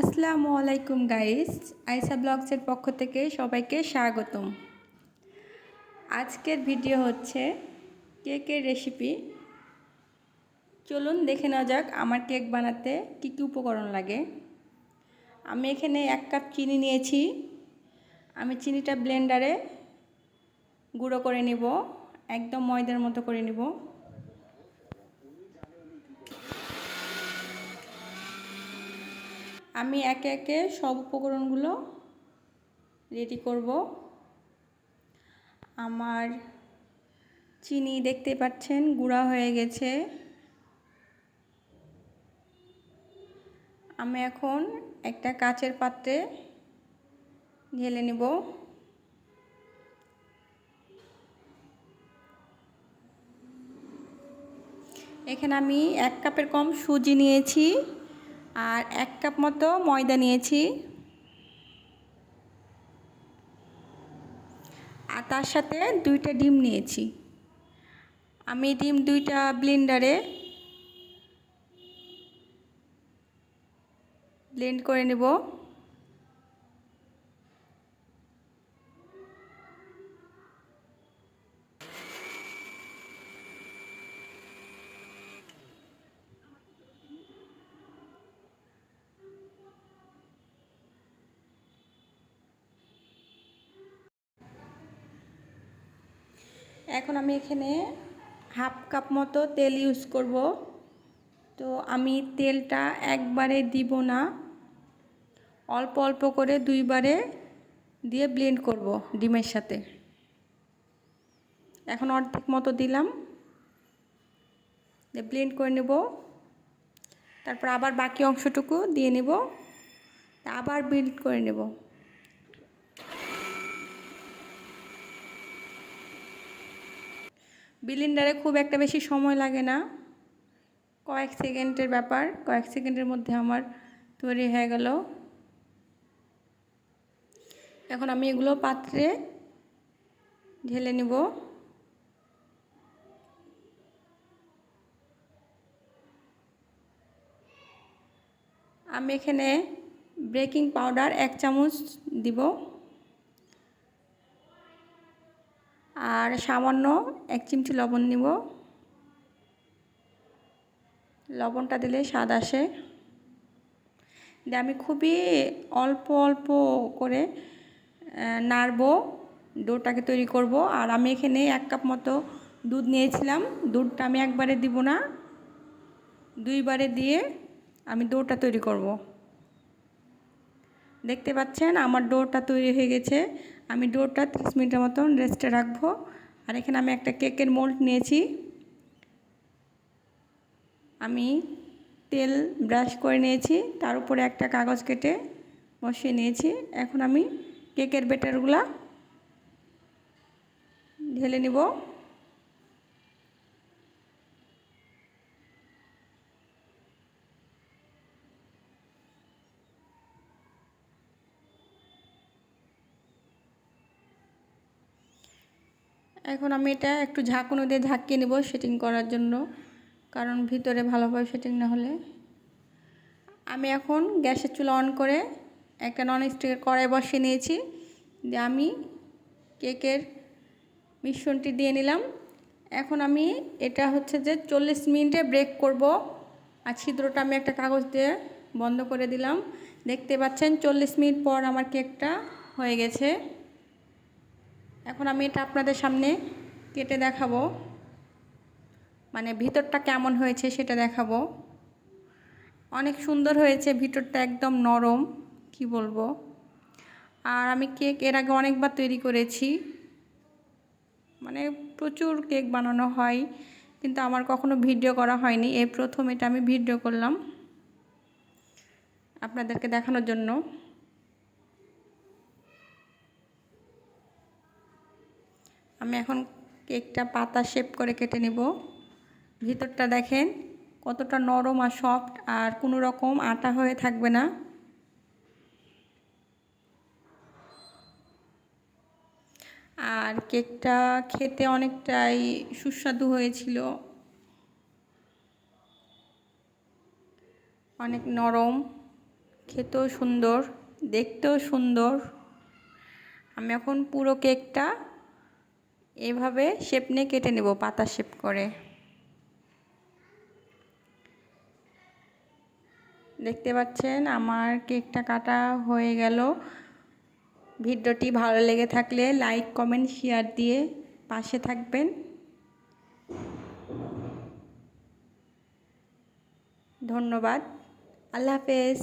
আসসালামু আলাইকুম গাইস, আইসা ব্লগসের পক্ষ থেকে সবাইকে স্বাগতম। আজকের ভিডিও হচ্ছে কেকের রেসিপি। চলুন দেখে নেওয়া যাক আমার কেক বানাতে কী কী উপকরণ লাগে। আমি এখানে 1 কাপ চিনি নিয়েছি। আমি চিনিটা ব্লেন্ডারে গুঁড়ো করে নিব, একদম ময়দার মতো করে নিব। আমি একে একে সব উপকরণগুলো রেডি করব। আমার চিনি দেখতে পাচ্ছেন গুঁড়া হয়ে গেছে। আমি এখন একটা কাচের পাত্রে ঢেলে নেব। এখানে আমি 1 কাপের কম সুজি নিয়েছি আর 1 কাপ মতো ময়দা নিয়েছি, আর তার সাথে 2টা ডিম নিয়েছি। আমি ডিম 2টা ব্লেন্ডারে ব্লেন্ড করে নেব। এখন আমি এখানে 1/2 কাপ মতো তেল ইউজ করব। তো আমি তেলটা একবারে দিব না, অল্প অল্প করে 2বারে দিয়ে ব্লেন্ড করব ডিমের সাথে। এখন অর্ধেক মতো দিলাম, দিয়ে ব্লেন্ড করে নেব। তারপর আবার বাকি অংশটুকু দিয়ে নেব, আবার ব্লেন্ড করে নেব। ব্লেন্ডারে খুব একটা বেশি সময় লাগে না, কয়েক সেকেন্ডের ব্যাপার। কয়েক সেকেন্ডের মধ্যে আমার তৈরি হয়ে গেল। এখন আমি এগুলো পাত্রে ঢেলে নেব। আমি এখানে বেকিং পাউডার 1 চামচ দিব, আর সামান্য 1 চিমটি লবণ নিব। লবণটা দিলে স্বাদ আসে। দিয়ে আমি খুবই অল্প অল্প করে নাড়বো, ডোটাকে তৈরি করব। আর আমি এখানে 1 কাপ মতো দুধ নিয়েছিলাম। দুধটা আমি একবারে দিব না, 2বারে দিয়ে আমি ডোটা তৈরি করব। দেখতে পাচ্ছেন আমার ডোটা তৈরি হয়ে গেছে। আমি ডোটা 30 মিনিটের মতন রেস্টে রাখবো। আর এখানে আমি একটা কেকের মোল্ড নিয়েছি। আমি তেল ব্রাশ করে নিয়েছি, তার উপরে একটা কাগজ কেটে বসিয়ে নিয়েছি। এখন আমি কেকের ব্যাটারগুলা ঢেলে নিব। এখন আমি এটা একটু ঝাঁকুনি দিয়ে ঝাঁকিয়ে নেব সেটিং করার জন্য, কারণ ভিতরে ভালোভাবে সেটিং না হলে। আমি এখন গ্যাসের চুলা অন করে একটা ননস্টিকের কড়াই বসিয়ে নিয়েছি। দিয়ে আমি কেকের মিশ্রণটি দিয়ে নিলাম। এখন আমি এটা হচ্ছে যে 40 মিনিটে ব্রেক করব। আর ছিদ্রটা আমি একটা কাগজ দিয়ে বন্ধ করে দিলাম। দেখতে পাচ্ছেন 40 মিনিট পর আমার কেকটা হয়ে গেছে। এখন আমি এটা আপনাদের সামনে কেটে দেখাবো, মানে ভিতরটা কেমন হয়েছে সেটা দেখাবো। অনেক সুন্দর হয়েছে, ভিতরটা একদম নরম, কি বলবো। আর আমি কেক এর আগে অনেকবার তৈরি করেছি, মানে প্রচুর কেক বানানো হয়, কিন্তু আমার কখনো ভিডিও করা হয়নি। এই প্রথম এটা আমি ভিডিও করলাম আপনাদেরকে দেখানোর জন্য। আমি এখন কেকটা পাতা শেপ করে কেটে নেব। ভিতরটা দেখেন কতটা নরম আর সফট, আর কোনো রকম আটা হয়ে থাকবে না। আর কেকটা খেতে অনেকটাই সুস্বাদু হয়েছিল, অনেক নরম, খেতেও সুন্দর, দেখতেও সুন্দর। আমি এখন পুরো কেকটা এভাবে শেপ নিয়ে কেটে নেব, পাতা শেপ করে। দেখতে পাচ্ছেন আমার কেকটা কাটা হয়ে গেল। ভিডিওটি ভালো লেগে থাকলে লাইক, কমেন্ট, শেয়ার দিয়ে পাশে থাকবেন। ধন্যবাদ। আল্লাহ হাফেজ।